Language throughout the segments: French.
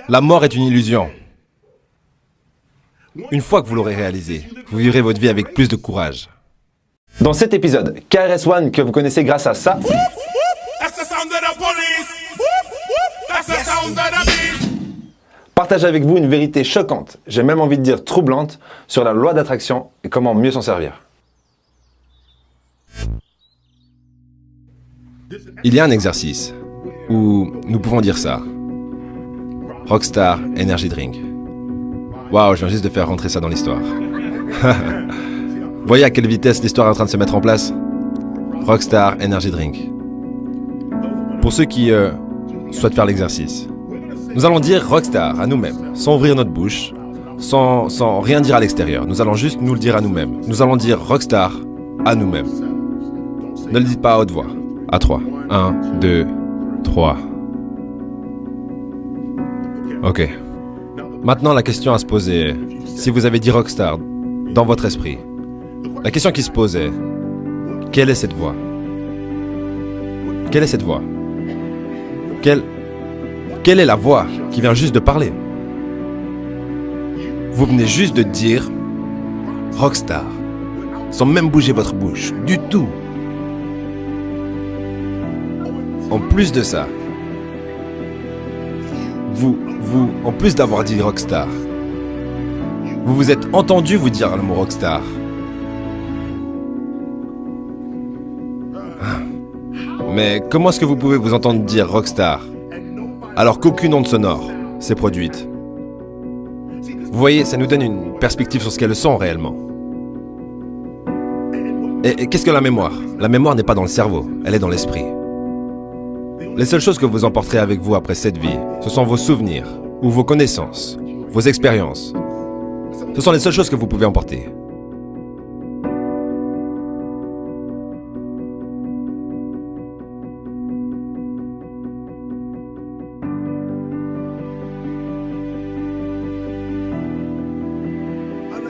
La mort est une illusion. Une fois que vous l'aurez réalisé, vous vivrez votre vie avec plus de courage. Dans cet épisode, KRS-One que vous connaissez grâce à ça, partage avec vous une vérité choquante, j'ai même envie de dire troublante, sur la loi d'attraction et comment mieux s'en servir. Il y a un exercice où nous pouvons dire ça. Rockstar Energy Drink. Waouh, je viens juste de faire rentrer ça dans l'histoire. Voyez à quelle vitesse l'histoire est en train de se mettre en place. Rockstar Energy Drink. Pour ceux qui souhaitent faire l'exercice, nous allons dire Rockstar à nous-mêmes, sans ouvrir notre bouche, sans rien dire à l'extérieur. Nous allons juste nous le dire à nous-mêmes. Nous allons dire Rockstar à nous-mêmes. Ne le dites pas à haute voix. À 3. 1, 2, 3. Ok. Maintenant, la question à se poser est, si vous avez dit Rockstar dans votre esprit, la question qui se pose est, quelle est cette voix? Quelle est cette voix? Quelle est la voix qui vient juste de parler? Vous venez juste de dire Rockstar, sans même bouger votre bouche, du tout. En plus de ça, en plus d'avoir dit Rockstar, vous vous êtes entendu vous dire le mot Rockstar. Mais comment est-ce que vous pouvez vous entendre dire Rockstar alors qu'aucune onde sonore s'est produite? Vous voyez, ça nous donne une perspective sur ce qu'est le son réellement. Et qu'est-ce que la mémoire? La mémoire n'est pas dans le cerveau, elle est dans l'esprit. Les seules choses que vous emporterez avec vous après cette vie, ce sont vos souvenirs, ou vos connaissances, vos expériences. Ce sont les seules choses que vous pouvez emporter.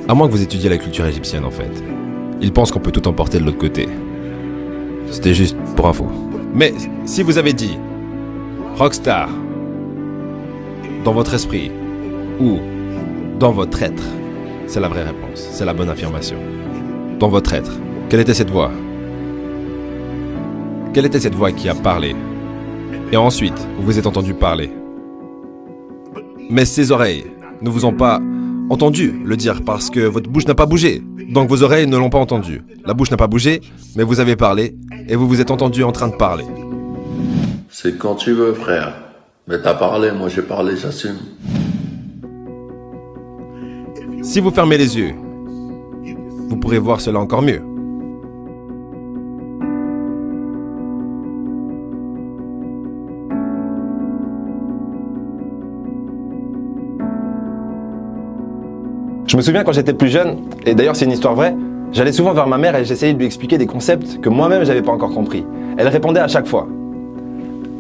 À moins que vous étudiez la culture égyptienne en fait. Ils pensent qu'on peut tout emporter de l'autre côté. C'était juste pour info. Mais si vous avez dit Rockstar dans votre esprit ou dans votre être, c'est la vraie réponse, c'est la bonne affirmation. Dans votre être, quelle était cette voix? Quelle était cette voix qui a parlé? Et ensuite, vous vous êtes entendu parler. Mais ces oreilles ne vous ont pas entendu le dire parce que votre bouche n'a pas bougé. Donc vos oreilles ne l'ont pas entendu. La bouche n'a pas bougé, mais vous avez parlé et vous vous êtes entendu en train de parler. C'est quand tu veux, frère. Mais t'as parlé, moi j'ai parlé, j'assume. Si vous fermez les yeux, vous pourrez voir cela encore mieux. Je me souviens quand j'étais plus jeune, et d'ailleurs c'est une histoire vraie, j'allais souvent vers ma mère et j'essayais de lui expliquer des concepts que moi-même j'avais pas encore compris. Elle répondait à chaque fois: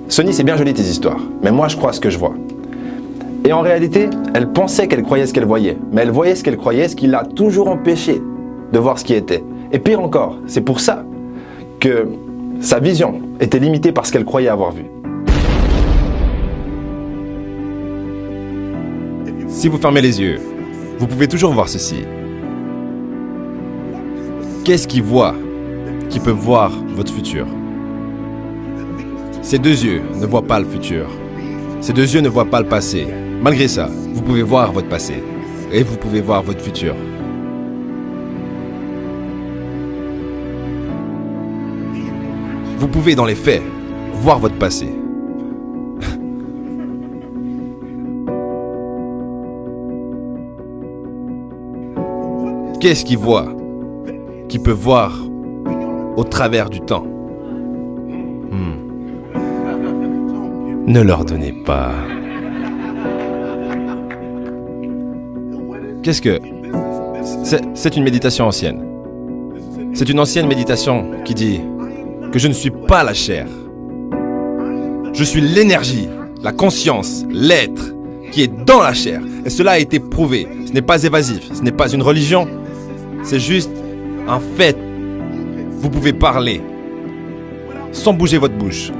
Sonny, c'est bien joli tes histoires, mais moi je crois ce que je vois. Et en réalité, elle pensait qu'elle croyait ce qu'elle voyait, mais elle voyait ce qu'elle croyait, ce qui l'a toujours empêché de voir ce qui était. Et pire encore, c'est pour ça que sa vision était limitée par ce qu'elle croyait avoir vu. Si vous fermez les yeux, vous pouvez toujours voir ceci. Qu'est-ce qui voit, qui peut voir votre futur? Ces deux yeux ne voient pas le futur. Ces deux yeux ne voient pas le passé. Malgré ça, vous pouvez voir votre passé et vous pouvez voir votre futur. Vous pouvez, dans les faits, voir votre passé. Qu'est-ce qui voit, qui peut voir au travers du temps? Ne leur donnez pas. Qu'est-ce que... C'est une méditation ancienne. C'est une ancienne méditation qui dit que je ne suis pas la chair. Je suis l'énergie, la conscience, l'être qui est dans la chair. Et cela a été prouvé. Ce n'est pas évasif, ce n'est pas une religion. C'est juste un fait. Vous pouvez parler sans bouger votre bouche.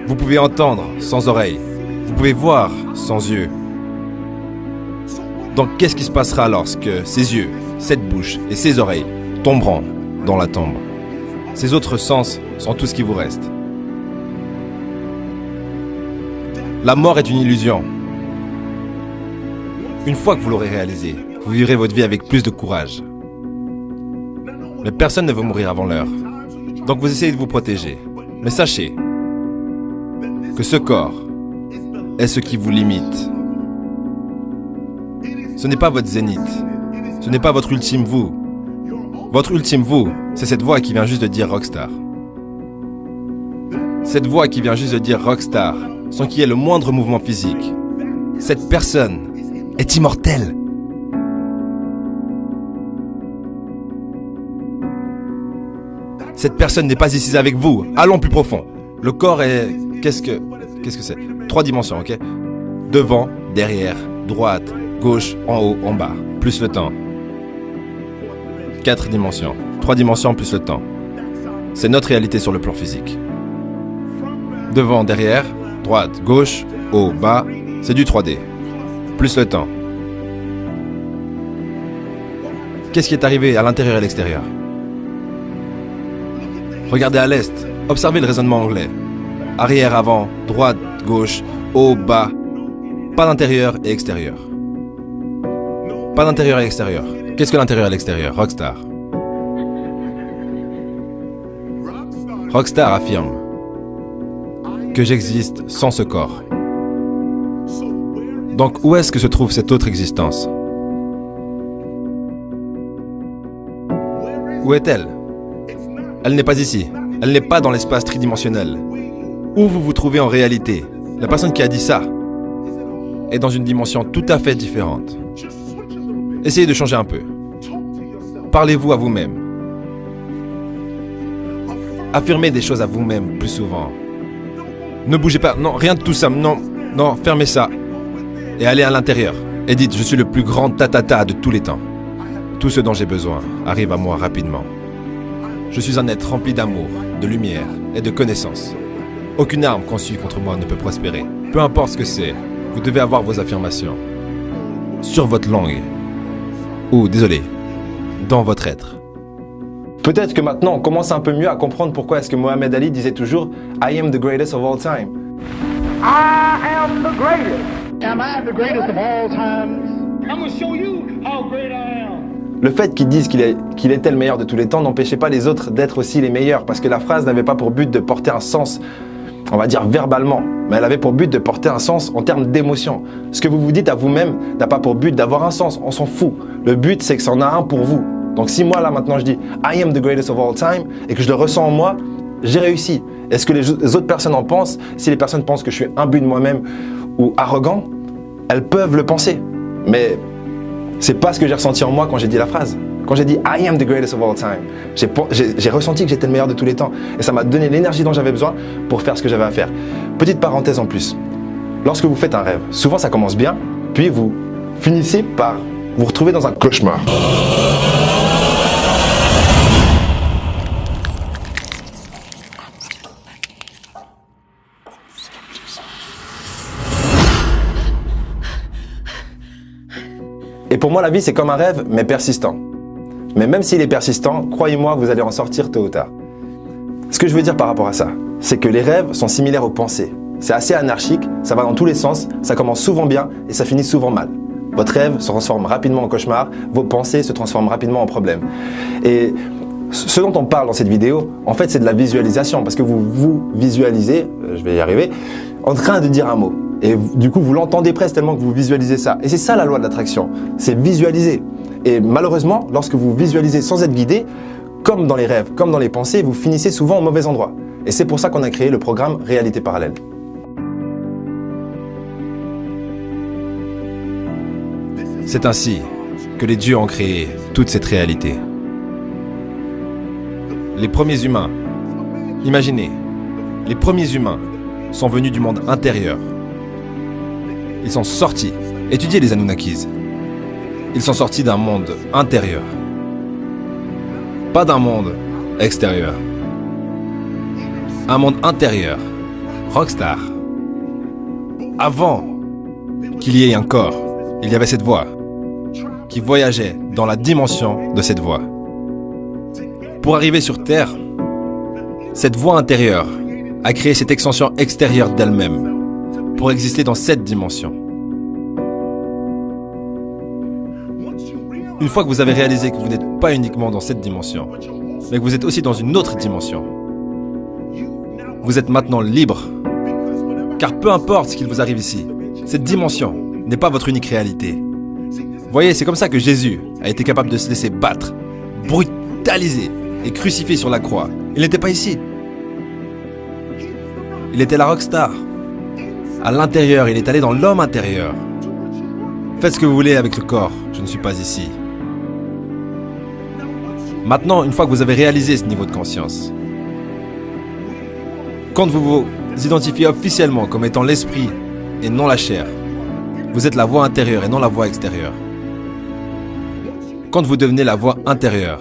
Vous pouvez entendre sans oreille. Vous pouvez voir sans yeux. Donc qu'est-ce qui se passera lorsque ces yeux, cette bouche et ces oreilles tomberont dans la tombe? Ces autres sens sont tout ce qui vous reste. La mort est une illusion. Une fois que vous l'aurez réalisé, vous vivrez votre vie avec plus de courage. Mais personne ne veut mourir avant l'heure. Donc vous essayez de vous protéger. Mais sachez que ce corps est ce qui vous limite. Ce n'est pas votre zénith. Ce n'est pas votre ultime vous. Votre ultime vous, c'est cette voix qui vient juste de dire Rockstar. Cette voix qui vient juste de dire Rockstar, sans qu'il y ait le moindre mouvement physique. Cette personne est immortelle. Cette personne n'est pas ici avec vous. Allons plus profond. Le corps est... Qu'est-ce que c'est? 3 dimensions, ok? Devant, derrière, droite, gauche, en haut, en bas. Plus le temps. 4 dimensions. 3 dimensions plus le temps. C'est notre réalité sur le plan physique. Devant, derrière, droite, gauche, haut, bas. C'est du 3D. Plus le temps. Qu'est-ce qui est arrivé à l'intérieur et à l'extérieur? Regardez à l'est. Observez le raisonnement anglais. Arrière, avant, droite, gauche, haut, bas. Pas d'intérieur et extérieur. Pas d'intérieur et extérieur. Qu'est-ce que l'intérieur et l'extérieur? Rockstar. Rockstar affirme que j'existe sans ce corps. Donc où est-ce que se trouve cette autre existence? Où est-elle? Elle n'est pas ici. Elle n'est pas dans l'espace tridimensionnel. Où vous vous trouvez en réalité? La personne qui a dit ça est dans une dimension tout à fait différente. Essayez de changer un peu. Parlez-vous à vous-même. Affirmez des choses à vous-même plus souvent. Ne bougez pas. Non, rien de tout ça. Non, non, fermez ça. Et allez à l'intérieur. Et dites, je suis le plus grand tatata de tous les temps. Tout ce dont j'ai besoin arrive à moi rapidement. Je suis un être rempli d'amour, de lumière et de connaissances. Aucune arme conçue contre moi ne peut prospérer. Peu importe ce que c'est, vous devez avoir vos affirmations. Sur votre langue. Ou, désolé, dans votre être. Peut-être que maintenant, on commence un peu mieux à comprendre pourquoi est-ce que Mohamed Ali disait toujours « I am the greatest of all time ». I am the greatest. Am I the greatest of all time? I'm going to show you how great I am. Le fait qu'ils disent qu'il était le meilleur de tous les temps n'empêchait pas les autres d'être aussi les meilleurs, parce que la phrase n'avait pas pour but de porter un sens, on va dire verbalement, mais elle avait pour but de porter un sens en termes d'émotion. Ce que vous vous dites à vous-même n'a pas pour but d'avoir un sens, on s'en fout. Le but, c'est que ça en a un pour vous. Donc si moi, là, maintenant, je dis « I am the greatest of all time » et que je le ressens en moi, j'ai réussi. Est-ce que les autres personnes en pensent? Si les personnes pensent que je suis imbu de moi-même ou arrogant, elles peuvent le penser. Mais c'est pas ce que j'ai ressenti en moi quand j'ai dit la phrase. Quand j'ai dit « I am the greatest of all time », j'ai ressenti que j'étais le meilleur de tous les temps. Et ça m'a donné l'énergie dont j'avais besoin pour faire ce que j'avais à faire. Petite parenthèse en plus. Lorsque vous faites un rêve, souvent ça commence bien, puis vous finissez par vous retrouver dans un cauchemar. Et pour moi, la vie, c'est comme un rêve, mais persistant. Mais même s'il est persistant, croyez-moi, vous allez en sortir tôt ou tard. Ce que je veux dire par rapport à ça, c'est que les rêves sont similaires aux pensées. C'est assez anarchique, ça va dans tous les sens, ça commence souvent bien et ça finit souvent mal. Votre rêve se transforme rapidement en cauchemar, vos pensées se transforment rapidement en problème. Et ce dont on parle dans cette vidéo, en fait, c'est de la visualisation, parce que vous vous visualisez, je vais y arriver, en train de dire un mot. Et du coup, vous l'entendez presque tellement que vous visualisez ça. Et c'est ça la loi de l'attraction, c'est visualiser. Et malheureusement, lorsque vous visualisez sans être guidé, comme dans les rêves, comme dans les pensées, vous finissez souvent au mauvais endroit. Et c'est pour ça qu'on a créé le programme Réalité Parallèle. C'est ainsi que les dieux ont créé toute cette réalité. Les premiers humains, imaginez, les premiers humains sont venus du monde intérieur. Ils sont sortis. Étudiez les Anunnakis. Ils sont sortis d'un monde intérieur. Pas d'un monde extérieur. Un monde intérieur. Rockstar. avant qu'il y ait un corps, il y avait cette voix qui voyageait dans la dimension de cette voix. Pour arriver sur Terre, cette voix intérieure a créé cette extension extérieure d'elle-même pour exister dans cette dimension. Une fois que vous avez réalisé que vous n'êtes pas uniquement dans cette dimension, mais que vous êtes aussi dans une autre dimension, vous êtes maintenant libre. Car peu importe ce qu'il vous arrive ici, cette dimension n'est pas votre unique réalité. Vous voyez, c'est comme ça que Jésus a été capable de se laisser battre, brutaliser et crucifié sur la croix. Il n'était pas ici. Il était la rockstar. À l'intérieur, il est allé dans l'homme intérieur. Faites ce que vous voulez avec le corps, je ne suis pas ici. Maintenant, une fois que vous avez réalisé ce niveau de conscience, quand vous vous identifiez officiellement comme étant l'esprit et non la chair, vous êtes la voix intérieure et non la voix extérieure. Quand vous devenez la voix intérieure,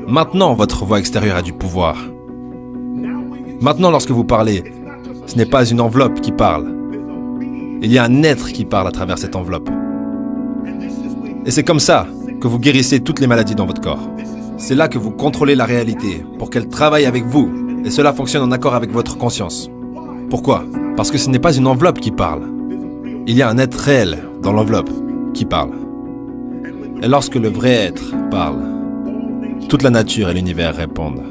maintenant votre voix extérieure a du pouvoir. Maintenant, lorsque vous parlez, ce n'est pas une enveloppe qui parle. Il y a un être qui parle à travers cette enveloppe. Et c'est comme ça que vous guérissez toutes les maladies dans votre corps. C'est là que vous contrôlez la réalité pour qu'elle travaille avec vous. Et cela fonctionne en accord avec votre conscience. Pourquoi? Parce que ce n'est pas une enveloppe qui parle. Il y a un être réel dans l'enveloppe qui parle. Et lorsque le vrai être parle, toute la nature et l'univers répondent.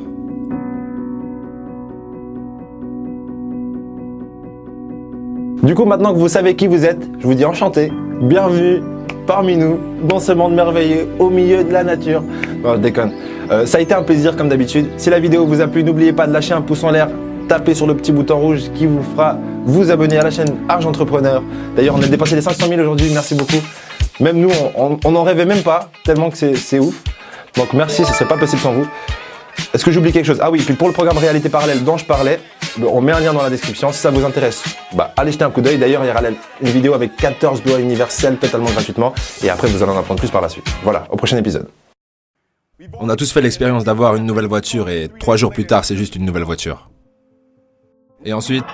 Du coup, maintenant que vous savez qui vous êtes, je vous dis enchanté, bienvenue parmi nous, dans ce monde merveilleux, au milieu de la nature. Non, je déconne. Ça a été un plaisir comme d'habitude. Si la vidéo vous a plu, n'oubliez pas de lâcher un pouce en l'air, tapez sur le petit bouton rouge qui vous fera vous abonner à la chaîne Argent Entrepreneur. D'ailleurs, on a dépassé les 500 000 aujourd'hui, merci beaucoup. Même nous, on n'en rêvait même pas, tellement que c'est ouf. Donc merci, ce ne serait pas possible sans vous. Est-ce que j'oublie quelque chose? Ah oui, puis pour le programme Réalité Parallèle dont je parlais, on met un lien dans la description. Si ça vous intéresse, allez jeter un coup d'œil. D'ailleurs, il y aura une vidéo avec 14 lois universelles totalement gratuitement. Et après, vous allez en apprendre plus par la suite. Voilà, au prochain épisode. On a tous fait l'expérience d'avoir une nouvelle voiture et 3 jours plus tard, c'est juste une nouvelle voiture. Et ensuite,